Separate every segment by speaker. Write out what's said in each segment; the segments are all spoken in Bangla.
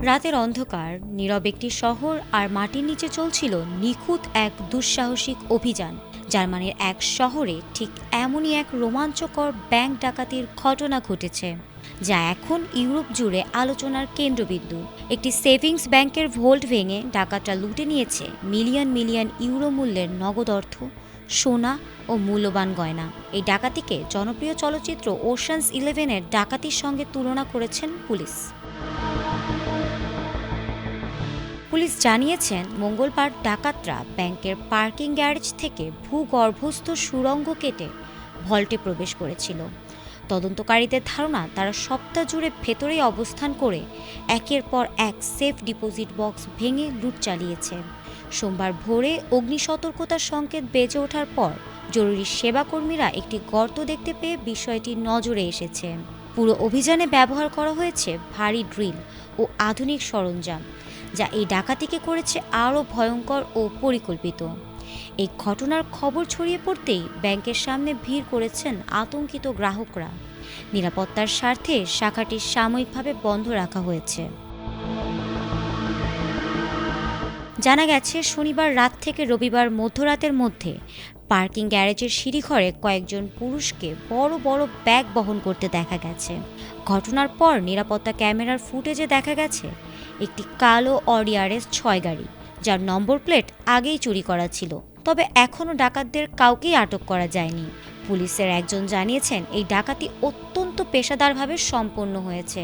Speaker 1: রাতের অন্ধকার, নীরব একটি শহর আর মাটির নিচে চলছিল নিখুঁত এক দুঃসাহসিক অভিযান। জার্মানির এক শহরে ঠিক এমনই এক রোমাঞ্চকর ব্যাংক ডাকাতির ঘটনা ঘটেছে, যা এখন ইউরোপ জুড়ে আলোচনার কেন্দ্রবিন্দু। একটি সেভিংস ব্যাংকের ভোল্ট ভেঙে ডাকাতরা লুটে নিয়েছে মিলিয়ন মিলিয়ন ইউরো মূল্যের নগদ অর্থ, সোনা ও মূল্যবান গয়না। এই ডাকাতিকে জনপ্রিয় চলচ্চিত্র ওশানস 11-এর ডাকাতির সঙ্গে তুলনা করেছেন পুলিশ। পুলিশ জানিয়েছেন, মঙ্গলবার ডাকাতরা ব্যাংকের পার্কিং গ্যারেজ থেকে ভূগর্ভস্থ সুড়ঙ্গ কেটে ভল্টে প্রবেশ করেছিল। তদন্তকারীদের ধারণা, তারা সপ্তাহ জুড়ে ভেতরেই অবস্থান করে একের পর এক সেফ ডিপোজিট বক্স ভেঙে লুট চালিয়েছে। সোমবার ভোরে অগ্নিসতর্কতার সংকেত বেজে ওঠার পর জরুরি সেবাকর্মীরা একটি গর্ত দেখতে পেয়ে বিষয়টি নজরে এসেছে। পুরো অভিযানে ব্যবহার করা হয়েছে ভারী ড্রিল ও আধুনিক সরঞ্জাম, যা এই ডাকাতিকে করেছে আরও ভয়ঙ্কর ও পরিকল্পিত। এই ঘটনার খবর ছড়িয়ে পড়তেই ব্যাংকের সামনে ভিড় করেছেন আতঙ্কিত গ্রাহকরা। নিরাপত্তার স্বার্থে শাখাটি সাময়িকভাবে বন্ধ রাখা হয়েছে। জানা গেছে, শনিবার রাত থেকে রবিবার মধ্যরাতের মধ্যে পার্কিং গ্যারেজের সিঁড়িঘরে কয়েকজন পুরুষকে বড় বড় ব্যাগ বহন করতে দেখা গেছে। ঘটনার পর নিরাপত্তা ক্যামেরার ফুটেজে দেখা গেছে একটি কালো অডি RS-6 গাড়ি, যার নম্বর প্লেট আগেই চুরি করা ছিল। তবে এখনও ডাকাতদের কাউকেই আটক করা যায়নি। পুলিশের একজন জানিয়েছেন, এই ডাকাতি অত্যন্ত পেশাদারভাবে সম্পন্ন হয়েছে।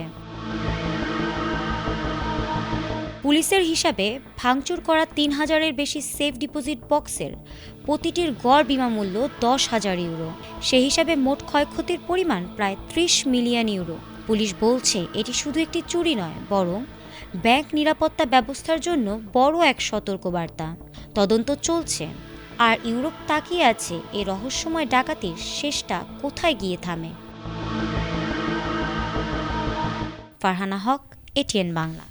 Speaker 1: পুলিশের হিসাবে ভাঙচুর করা 3000-এর বেশি সেফ ডিপোজিট বক্সের প্রতিটির গড় বিমামূল্য 10,000 ইউরো। সেই হিসাবে মোট ক্ষয়ক্ষতির পরিমাণ প্রায় 30 মিলিয়ন ইউরো। পুলিশ বলছে, এটি শুধু একটি চুরি নয়, বরং ব্যাংক নিরাপত্তা ব্যবস্থার জন্য বড় এক সতর্কবার্তা। তদন্ত চলছে, আর ইউরোপ তাকিয়ে আছে এই রহস্যময় ডাকাতির শেষটা কোথায় গিয়ে থামে। ফারহানা হক, ATN বাংলা।